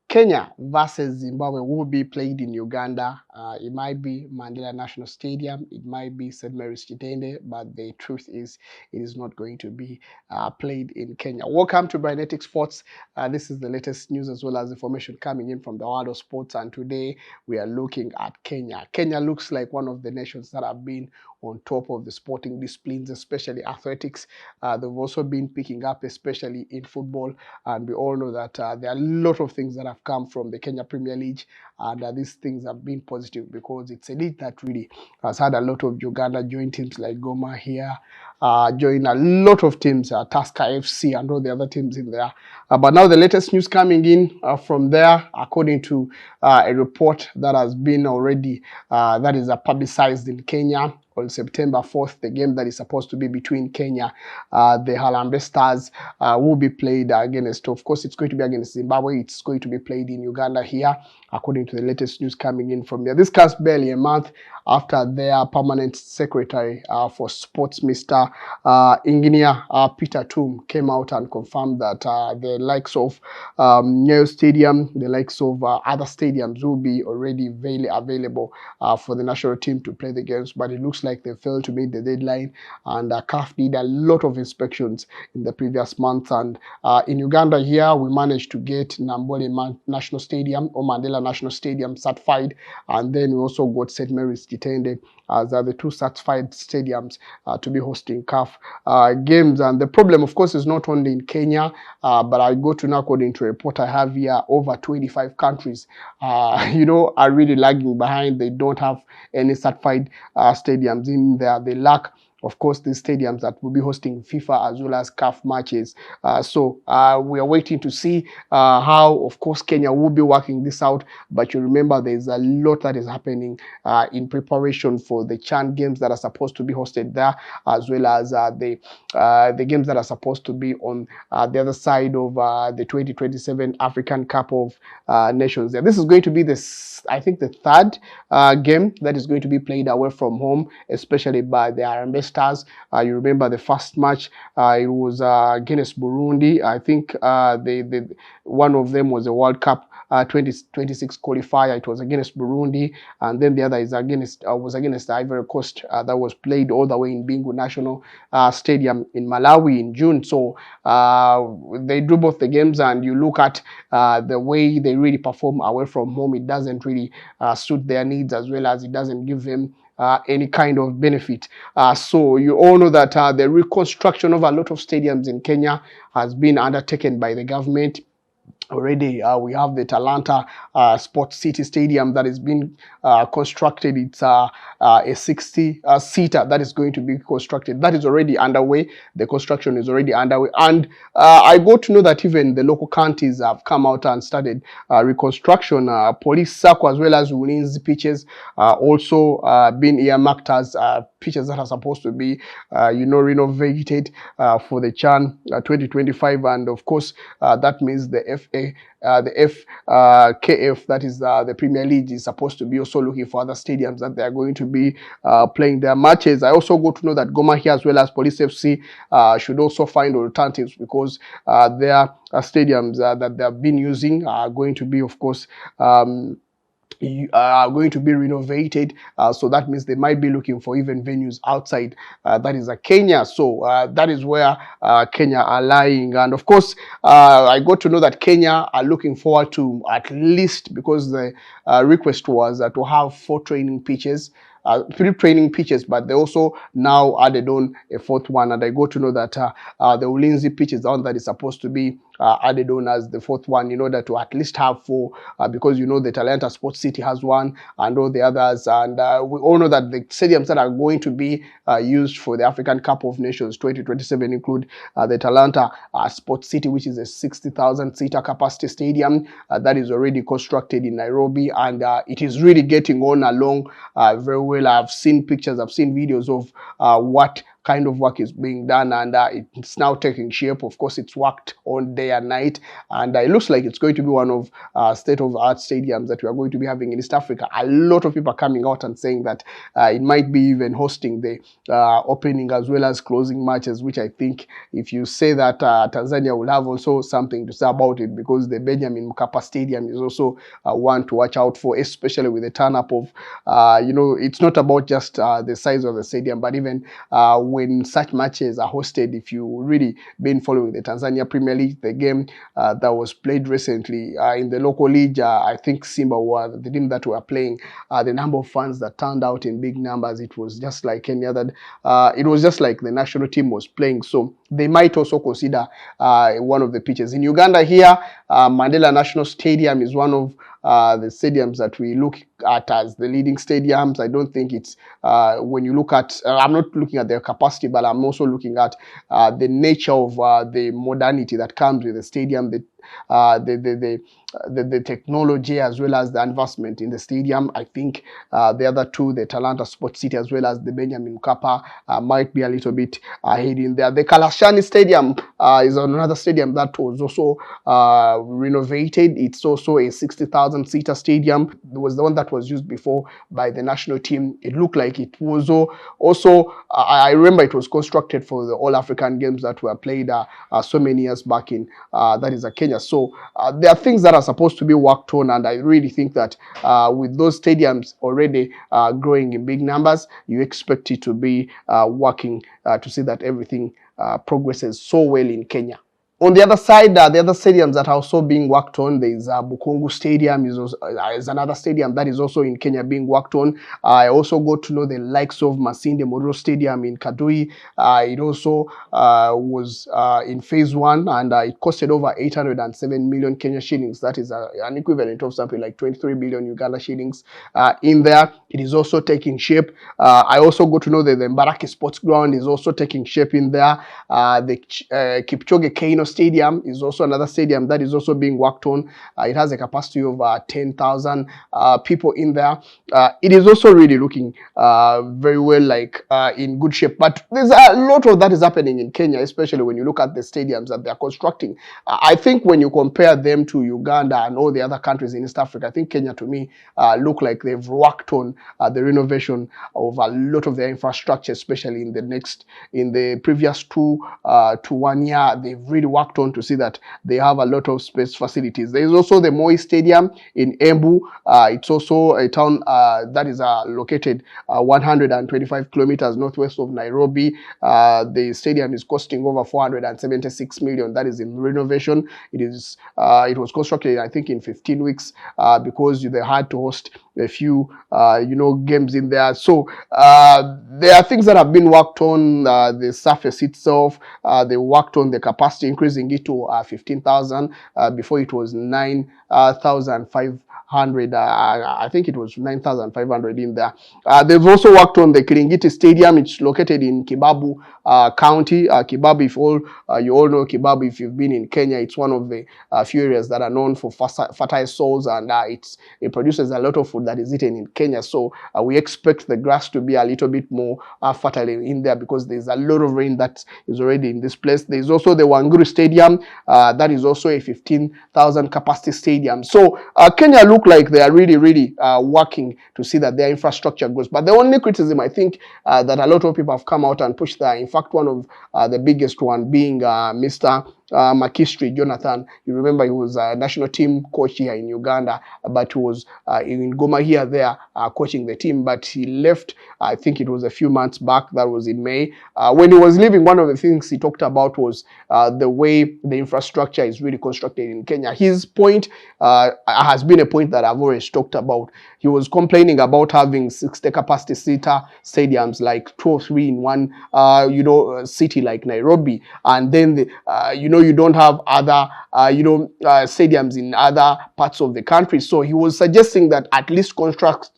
Kenya versus Zimbabwe will be played in Uganda. It might be Mandela National Stadium. It might be St. Mary's Chitende, but the truth is it is not going to be played in Kenya. Welcome to Brinetic Sports. This is the latest news as well as information coming in from the world of sports. And today we are looking at Kenya. Kenya looks like one of the nations that have been on top of the sporting disciplines, especially athletics. They've also been picking up, especially in football. And we all know that there are a lot of things that have come from the Kenya Premier League, and these things have been positive because it's a league that really has had a lot of Uganda join teams like Goma here, join a lot of teams, Tusker FC and all the other teams in there. But now the latest news coming in from there, according to a report that has been already, that is publicized in Kenya, on September 4th, the game that is supposed to be between Kenya, the Harambee Stars, will be played against, of course, it's going to be against Zimbabwe. It's going to be played in Uganda here, according to the latest news coming in from there. This comes barely a month after their permanent secretary for sports, Mr. Engineer Peter Toom, came out and confirmed that the likes of Nyayo Stadium, the likes of other stadiums will be already available for the national team to play the games, but it looks like they failed to meet the deadline, and CAF did a lot of inspections in the previous month. And in Uganda here, we managed to get Nambole National Stadium or Mandela National Stadium certified, and then we also got St. Mary's Chitende as the two certified stadiums to be hosting CAF games. And the problem, of course, is not only in Kenya, but I go to now, according to a report I have here, over 25 countries, are really lagging behind. They don't have any certified stadiums in there. They lack, of course, the stadiums that will be hosting FIFA as well as CAF matches. So we are waiting to see how, of course, Kenya will be working this out. But you remember there's a lot that is happening in preparation for the CHAN games that are supposed to be hosted there, as well as the games that are supposed to be on the other side of the 2027 African Cup of Nations. This is going to be I think the third game that is going to be played away from home, especially by the Harambee Stars. You remember the first match, it was against Burundi. I think one of them was a World Cup 2026 qualifier. It was against Burundi, and then the other is was against Ivory Coast. That was played all the way in Bingu National Stadium in Malawi in June. So they do both the games, and you look at the way they really perform away from home. It doesn't really suit their needs, as well as it doesn't give them any kind of benefit. So you all know that the reconstruction of a lot of stadiums in Kenya has been undertaken by the government. Already, we have the Talanta Sports City Stadium that has been constructed. It's a 60-seater that is going to be constructed. That is already underway. The construction is already underway. And I got to know that even the local counties have come out and started reconstruction. Police Sacco as well as Ulinzi pitches also been earmarked as pitches that are supposed to be, renovated for the CHAN 2025. And of course, that means the FKF, that is the Premier League, is supposed to be also looking for other stadiums that they are going to be playing their matches. I also got to know that Goma here as well as Police FC should also find alternatives, because their stadiums that they have been using are going to be, of course, are going to be renovated, so that means they might be looking for even venues outside, that is Kenya. So that is where Kenya are lying. And of course, I got to know that Kenya are looking forward to, at least, because the request was to have 4 training pitches, 3 training pitches, but they also now added on a 4th one. And I got to know that the Ulinzi pitch is the one that is supposed to be added on as the 4th one, in order to at least have 4, because the Talanta Sports City has 1 and all the others. And we all know that the stadiums that are going to be used for the African Cup of Nations 2027 include the Talanta Sports City, which is a 60,000 seater capacity stadium that is already constructed in Nairobi, and it is really getting on along very well. I've seen pictures, I've seen videos of what kind of work is being done, and it's now taking shape. Of course, it's worked on day and night, and it looks like it's going to be one of state-of-the-art stadiums that we are going to be having in East Africa. A lot of people are coming out and saying that it might be even hosting the opening as well as closing matches, which I think if you say that, Tanzania will have also something to say about it, because the Benjamin Mkapa Stadium is also one to watch out for, especially with the turn up of, it's not about just the size of the stadium, but even when such matches are hosted. If you really been following the Tanzania Premier League, the game that was played recently in the local league, I think Simba were the team that were playing. The number of fans that turned out in big numbers, it was just like any other. It was just like the national team was playing. So they might also consider one of the pitches in Uganda here. Mandela National Stadium is one of the stadiums that we look at as the leading stadiums. I don't think it's when you look at, I'm not looking at their capacity, but I'm also looking at the nature of the modernity that comes with the stadium, the technology as well as the investment in the stadium. I think the other two, the Talanta Sports City as well as the Benjamin Mkapa, might be a little bit ahead in there. The Kalashani Stadium is another stadium that was also renovated. It's also a 60,000-seater stadium. It was the one that was used before by the national team. It looked like it was also I remember it was constructed for the All African Games that were played so many years back in that is Kenya. So there are things that are supposed to be worked on, and I really think that with those stadiums already growing in big numbers, you expect it to be working to see that everything progresses so well in Kenya. On the other side, the other stadiums that are also being worked on, there is Bukungu Stadium, is another stadium that is also in Kenya being worked on. I also got to know the likes of Masinde Muliro Stadium in Kadui. It also was in phase 1, and it costed over 807 million Kenya shillings. That is an equivalent of something like 23 billion Uganda shillings in there. It is also taking shape. I also got to know that the Mbaraki Sports Ground is also taking shape in there. The Kipchoge Keino Stadium is also another stadium that is also being worked on. It has a capacity of 10,000 people in there. It is also really looking very well, like in good shape. But there's a lot of that is happening in Kenya, especially when you look at the stadiums that they're constructing. I think when you compare them to Uganda and all the other countries in East Africa, I think Kenya, to me, look like they've worked on the renovation of a lot of their infrastructure, especially in the previous 2 to 1 year. They've really worked on to see that they have a lot of space facilities. There is also the Moi Stadium in Embu. It's also a town that is located 125 kilometers northwest of Nairobi. The stadium is costing over 476 million. That is in renovation. It was constructed, I think, in 15 weeks because they had to host a few games in there. So there are things that have been worked on. The surface itself, they worked on the capacity, increasing it to 15,000. Before it was 9,500. I think it was 9,500 in there. They've also worked on the Kiringiti Stadium. It's located in Kibabu County. Kibabu, if you all know Kibabu, if you've been in Kenya, it's one of the few areas that are known for fertile soils, and it produces a lot of food that is eaten in Kenya. So we expect the grass to be a little bit more fertile in there, because there's a lot of rain that is already in this place. There's also the Wanguru Stadium. That is also a 15,000 capacity stadium. So Kenya look like they are really working to see that their infrastructure grows. But the only criticism, I think, that a lot of people have come out and pushed there, in fact, one of the biggest one being Mr. Makistri Jonathan. You remember he was a national team coach here in Uganda, but he was in Goma here there coaching the team, but he left, I think it was a few months back. That was in May. When he was leaving, one of the things he talked about was the way the infrastructure is really constructed in Kenya. His point has been a point that I've always talked about. He was complaining about having 60 capacity seater stadiums, like 2 or 3 in one city like Nairobi, and then you don't have other stadiums in other parts of the country. So he was suggesting that at least construct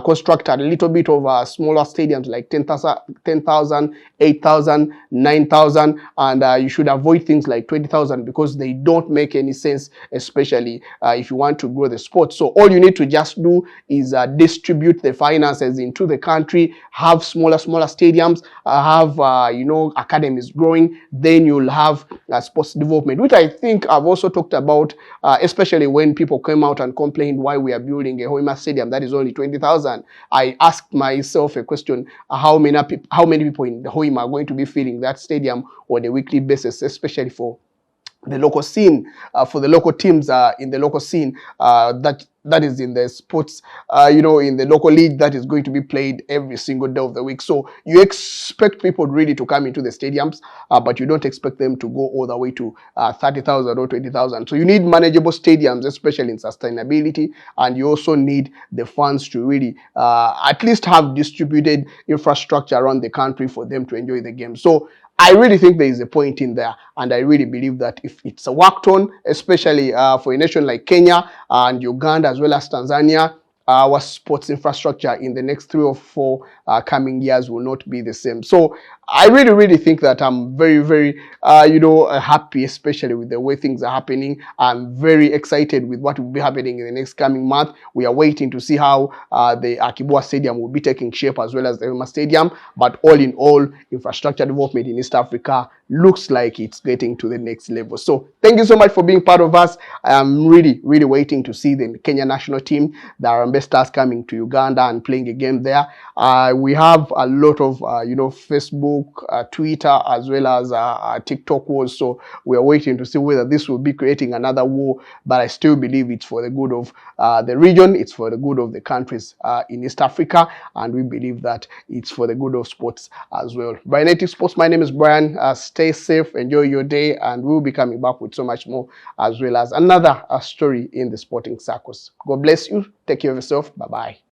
construct a little bit of smaller stadiums like 10,000, 8,000, 9,000, and you should avoid things like 20,000 because they don't make any sense, especially if you want to grow the sport. So all you need to just do is distribute the finances into the country, have smaller stadiums, have academies growing. Then you'll have sports development, which I think I've also talked about, especially when people came out and complained why we are building a Hoima stadium that is only 20,000. I asked myself a question: how many people in Hoima are going to be filling that stadium on a weekly basis, especially for the local scene, for the local teams in the local scene that is in the sports, in the local league that is going to be played every single day of the week. So you expect people really to come into the stadiums, but you don't expect them to go all the way to 30,000 or 20,000. So you need manageable stadiums, especially in sustainability, and you also need the funds to really at least have distributed infrastructure around the country for them to enjoy the game. So I really think there is a point in there, and I really believe that if it's worked on, especially for a nation like Kenya and Uganda as well as Tanzania, our sports infrastructure in the next 3 or 4 coming years will not be the same. So I really think that I'm very happy, especially with the way things are happening. I'm very excited with what will be happening in the next coming month. We are waiting to see how the Akibua Stadium will be taking shape, as well as the Hoima Stadium. But all in all, infrastructure development in East Africa looks like it's getting to the next level. So thank you so much for being part of us. I am really waiting to see the Kenya national team, the Harambee Stars, coming to Uganda and playing a game there. We have a lot of Facebook, Twitter, as well as TikTok wars. So we are waiting to see whether this will be creating another war. But I still believe it's for the good of the region. It's for the good of the countries in East Africa, and we believe that it's for the good of sports as well. By Native Sports, my name is Brian. Stay safe, enjoy your day, and we'll be coming back with so much more, as well as another story in the sporting circles. God bless you. Take care of yourself. Bye-bye.